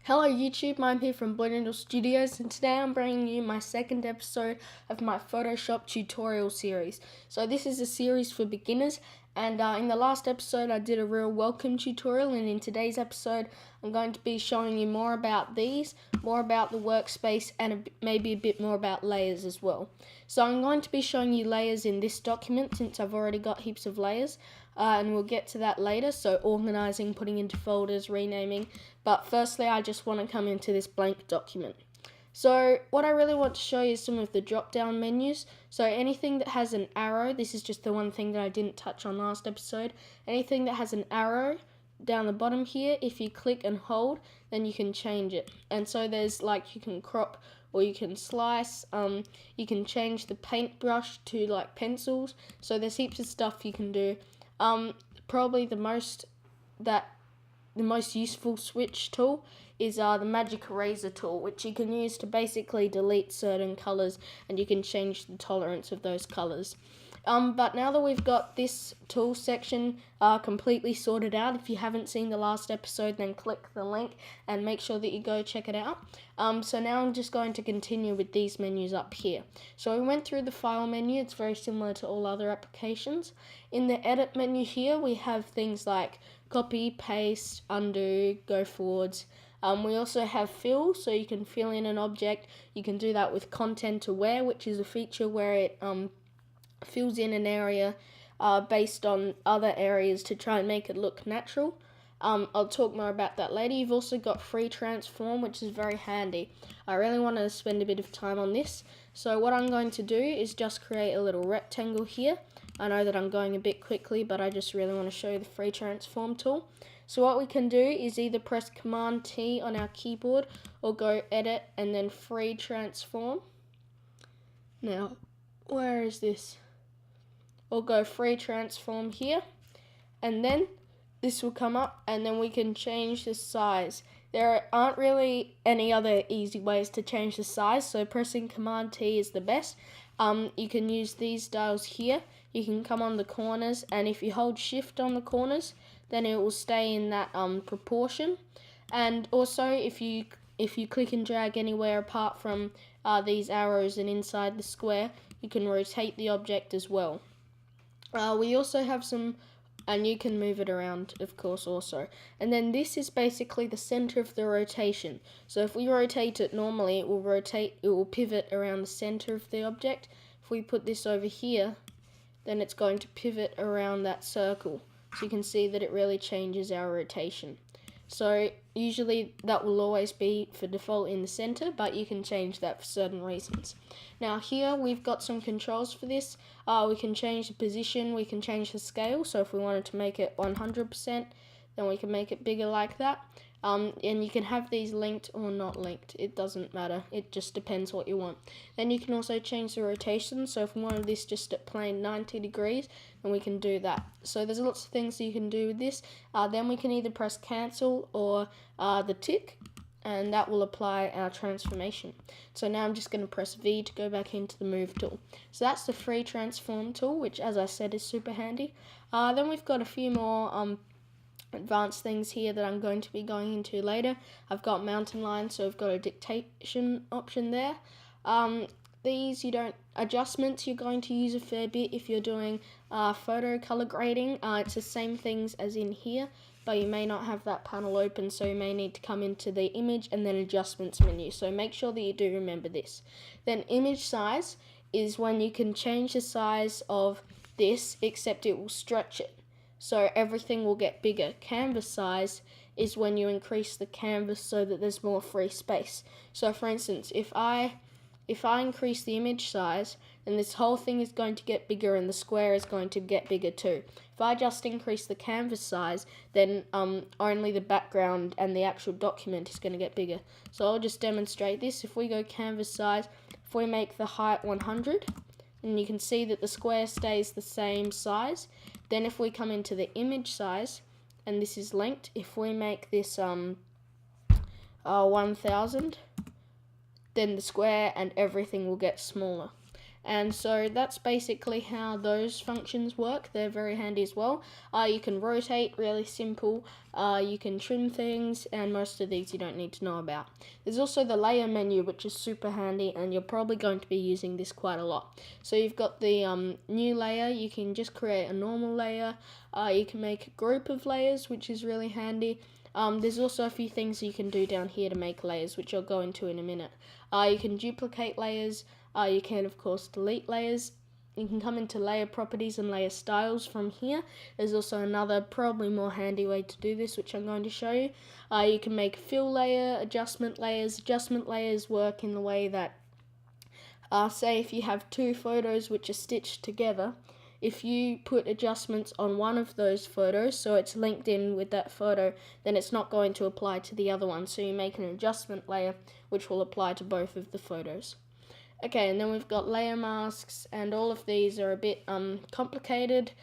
Hello YouTube, I'm here from Blendle Studios and today I'm bringing you my second episode of my Photoshop tutorial series. So this is a series for beginners and in the last episode I did a real welcome tutorial, and in today's episode I'm going to be showing you more about these, more about the workspace, and maybe a bit more about layers as well. So I'm going to be showing you layers in this document since I've already got heaps of layers. And we'll get to that later, so organizing, putting into folders, renaming. But firstly, I just want to come into this blank document. So what I really want to show you is some of the drop-down menus. So anything that has an arrow, this is just the one thing that I didn't touch on last episode. Anything that has an arrow down the bottom here, if you click and hold, then you can change it. And so there's like, you can crop or you can slice, you can change the paintbrush to like pencils. So there's heaps of stuff you can do. Probably the most useful switch tool is the magic eraser tool, which you can use to basically delete certain colors, and you can change the tolerance of those colors. But now that we've got this tool section completely sorted out, if you haven't seen the last episode, then click the link and make sure that you go check it out. So now I'm just going to continue with these menus up here. So we went through the file menu. It's very similar to all other applications. In the edit menu here, we have things like copy, paste, undo, go forwards. We also have fill, so you can fill in an object. You can do that with content aware, which is a feature where it fills in an area based on other areas to try and make it look natural. I'll talk more about that later. You've also got free transform, which is very handy. I really want to spend a bit of time on this. So what I'm going to do is just create a little rectangle here. I know that I'm going a bit quickly, but I just really want to show you the free transform tool. So what we can do is either press Command T on our keyboard or go edit and then free transform. Now, where is this? We'll go free transform here, and then this will come up, and then we can change the size. There aren't really any other easy ways to change the size, so pressing Command T is the best. You can use these dials here. You can come on the corners, and if you hold Shift on the corners, then it will stay in that proportion. And also, if you click and drag anywhere apart from these arrows and inside the square, you can rotate the object as well. We also have some, and you can move it around, of course, also. And then this is basically the center of the rotation. So if we rotate it normally, it will pivot around the center of the object. If we put this over here, then it's going to pivot around that circle. So you can see that it really changes our rotation. So usually that will always be for default in the center, but you can change that for certain reasons. Now here we've got some controls for this. We can change the position, we can change the scale. So if we wanted to make it 100%, then we can make it bigger like that. And you can have these linked or not linked. It doesn't matter. It just depends what you want. Then you can also change the rotation. So if we wanted this just at plain 90 degrees, then we can do that. So there's lots of things you can do with this. Then we can either press cancel or the tick, and that will apply our transformation. So now I'm just going to press V to go back into the move tool. So that's the free transform tool, which, as I said, is super handy. Then we've got a few more advanced things here that I'm going to be going into later. I've got mountain lines, so I've got a dictation option there. Adjustments you're going to use a fair bit if you're doing photo color grading. It's the same things as in here, but you may not have that panel open, so you may need to come into the image and then adjustments menu. So make sure that you do remember this. Then image size is when you can change the size of this, except it will stretch it. So everything will get bigger. Canvas size is when you increase the canvas so that there's more free space. So for instance, if I increase the image size, then this whole thing is going to get bigger and the square is going to get bigger too. If I just increase the canvas size, then only the background and the actual document is going to get bigger. So I'll just demonstrate this. If we go canvas size, if we make the height 100, and you can see that the square stays the same size. Then if we come into the image size, and this is linked, if we make this 1000, then the square and everything will get smaller. And so that's basically how those functions work. They're very handy as well. You can rotate, really simple. You can trim things, and most of these you don't need to know about. There's also the layer menu, which is super handy, and you're probably going to be using this quite a lot. So you've got the new layer. You can just create a normal layer. You can make a group of layers, which is really handy. There's also a few things you can do down here to make layers, which I'll go into in a minute. You can duplicate layers. You can, of course, delete layers. You can come into layer properties and layer styles from here. There's also another, probably more handy way to do this, which I'm going to show you. You can make fill layer, adjustment layers. Adjustment layers work in the way that, say if you have two photos which are stitched together, if you put adjustments on one of those photos, so it's linked in with that photo, then it's not going to apply to the other one. So you make an adjustment layer which will apply to both of the photos. Okay, and then we've got layer masks, and all of these are a bit complicated.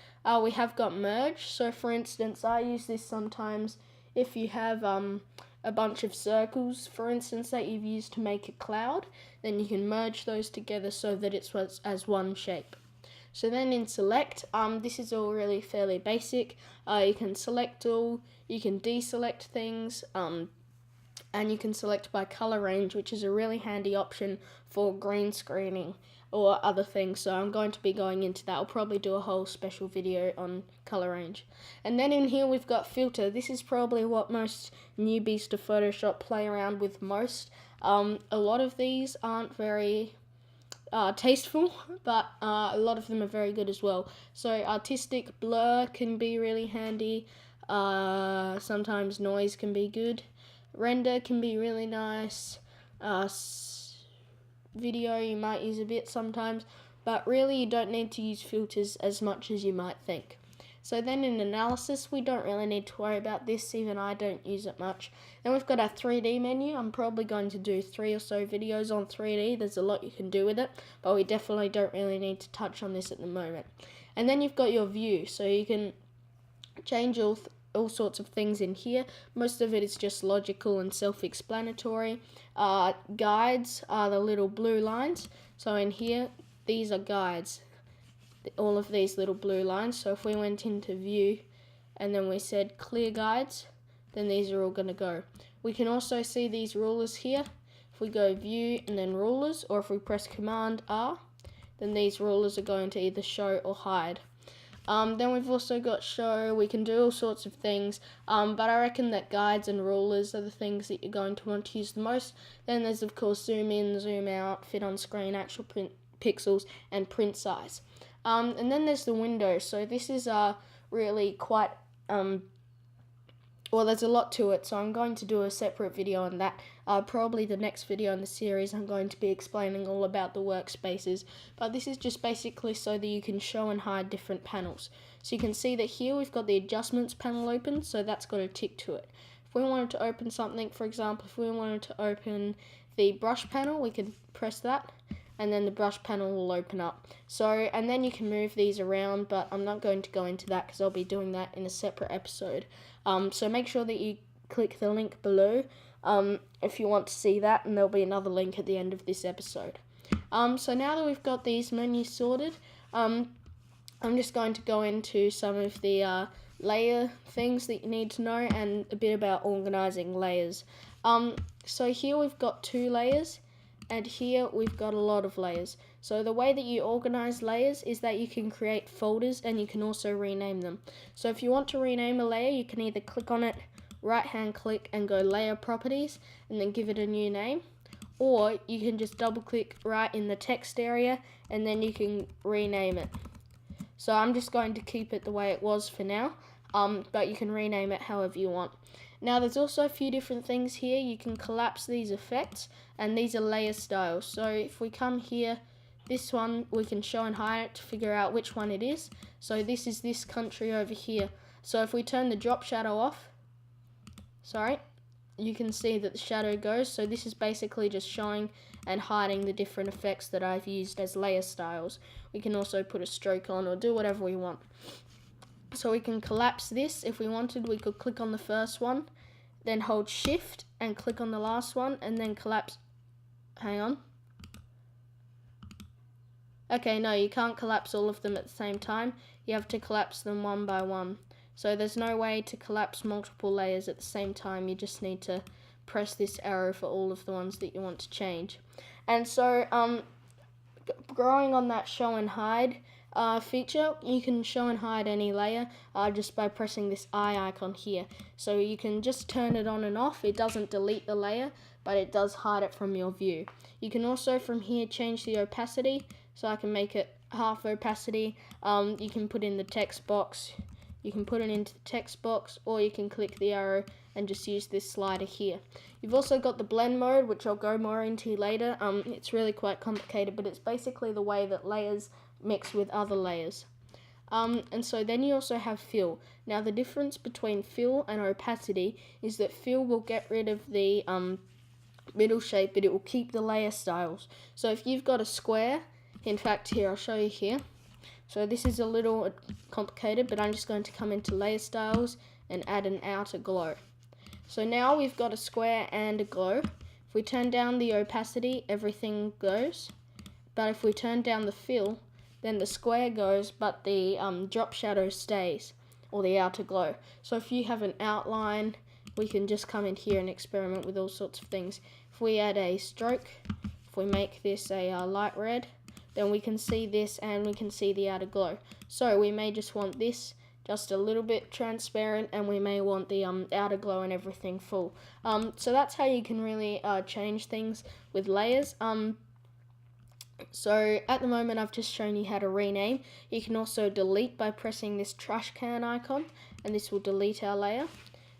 We have got merge. So for instance, I use this sometimes if you have a bunch of circles, for instance, that you've used to make a cloud, then you can merge those together so that it's as one shape. So then in select, this is all really fairly basic. You can select all, you can deselect things, and you can select by color range, which is a really handy option for green screening or other things. So I'm going to be going into that. I'll probably do a whole special video on color range. And then in here we've got filter. This is probably what most newbies to Photoshop play around with most. A lot of these aren't very tasteful, but a lot of them are very good as well. So artistic blur can be really handy. Sometimes noise can be good. Render can be really nice. Video you might use a bit sometimes, but really you don't need to use filters as much as you might think. So then in analysis, we don't really need to worry about this, even I don't use it much. Then we've got our 3D menu. I'm probably going to do 3 or so videos on 3D. There's a lot you can do with it, but we definitely don't really need to touch on this at the moment. And then you've got your view, so you can change all sorts of things in here. Most of it is just logical and self-explanatory. Guides are the little blue lines. So in here, these are guides. All of these little blue lines. So if we went into view and then we said clear guides, then these are all going to go. We can also see these rulers here. If we go view and then rulers, or if we press Command R, then these rulers are going to either show or hide. Then we've also got show. We can do all sorts of things, but I reckon that guides and rulers are the things that you're going to want to use the most. Then there's of course zoom in, zoom out, fit on screen, actual print pixels, and print size. And then there's the window. So this is really quite well, there's a lot to it, so I'm going to do a separate video on that. Probably the next video in the series I'm going to be explaining all about the workspaces, but this is just basically so that you can show and hide different panels. So you can see that here we've got the adjustments panel open, so that's got a tick to it. If we wanted to open something, for example, if we wanted to open the brush panel, we could press that, and then the brush panel will open up. So, and then you can move these around, but I'm not going to go into that because I'll be doing that in a separate episode. So make sure that you click the link below if you want to see that, and there'll be another link at the end of this episode. So now that we've got these menus sorted, I'm just going to go into some of the layer things that you need to know and a bit about organizing layers. So here we've got 2 layers, and here we've got a lot of layers. So the way that you organize layers is that you can create folders and you can also rename them. So if you want to rename a layer, you can either click on it, right hand click and go layer properties and then give it a new name, or you can just double click right in the text area and then you can rename it. So I'm just going to keep it the way it was for now, but you can rename it however you want. Now there's also a few different things here. You can collapse these effects, and these are layer styles. So if we come here, this one we can show and hide it to figure out which one it is. So this is this country over here. So if we turn the drop shadow off, you can see that the shadow goes. So this is basically just showing and hiding the different effects that I've used as layer styles. We can also put a stroke on or do whatever we want. So we can collapse this. If we wanted, we could click on the first one, then hold shift and click on the last one and then collapse. Hang on. Okay, no, you can't collapse all of them at the same time. You have to collapse them one by one. So there's no way to collapse multiple layers at the same time. You just need to press this arrow for all of the ones that you want to change. And so, growing on that show and hide feature, you can show and hide any layer just by pressing this eye icon here. So you can just turn it on and off. It doesn't delete the layer, but it does hide it from your view. You can also from here change the opacity, so I can make it half opacity. You can put in the text box, you can put it into the text box, or you can click the arrow and just use this slider here. You've also got the blend mode, which I'll go more into later. It's really quite complicated, but it's basically the way that layers mix with other layers. And so then you also have fill. Now the difference between fill and opacity is that fill will get rid of the middle shape, but it will keep the layer styles. So if you've got a square, in fact here, I'll show you here. So this is a little complicated, but I'm just going to come into layer styles and add an outer glow. So now we've got a square and a glow. If we turn down the opacity, everything goes. But if we turn down the fill, then the square goes, but the drop shadow stays, or the outer glow. So if you have an outline, we can just come in here and experiment with all sorts of things. If we add a stroke, if we make this a light red, then we can see this and we can see the outer glow. So we may just want this just a little bit transparent, and we may want the outer glow and everything full. So that's how you can really change things with layers. So at the moment I've just shown you how to rename. You can also delete by pressing this trash can icon, and this will delete our layer,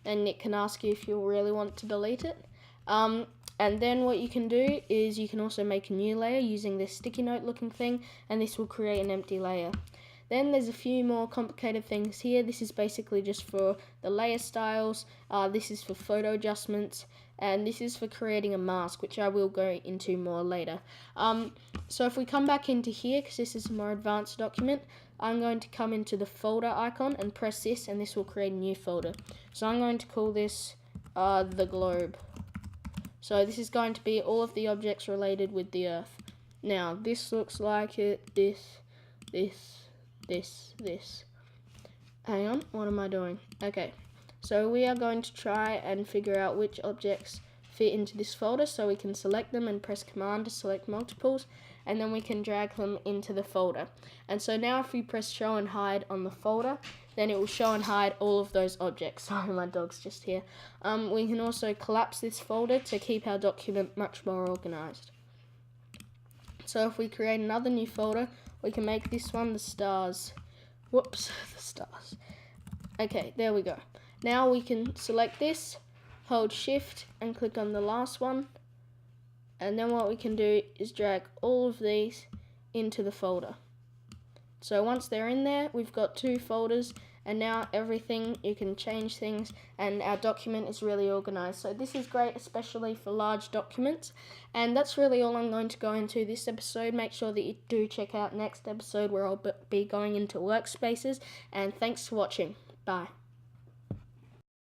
and it can ask you if you really want to delete it. And then what you can do is you can also make a new layer using this sticky note looking thing, and this will create an empty layer. Then there's a few more complicated things here. This is basically just for the layer styles, this is for photo adjustments, and this is for creating a mask, which I will go into more later. So if we come back into here, because this is a more advanced document, I'm going to come into the folder icon and press this, and this will create a new folder. So I'm going to call this the globe. So this is going to be all of the objects related with the Earth. Now this looks like it, this. Hang on, what am I doing? Okay, so we are going to try and figure out which objects fit into this folder, so we can select them and press Command to select multiples, and then we can drag them into the folder. And so now if we press show and hide on the folder, then it will show and hide all of those objects. Sorry, my dog's just here. We can also collapse this folder to keep our document much more organized. So if we create another new folder, we can make this one the stars. Whoops, the stars. Okay, there we go. Now we can select this, hold shift and click on the last one, and then what we can do is drag all of these into the folder. So once they're in there, we've got two folders, and now everything, you can change things, and our document is really organized. So this is great, especially for large documents. And that's really all I'm going to go into this episode. Make sure that you do check out next episode where I'll be going into workspaces. And thanks for watching. Bye.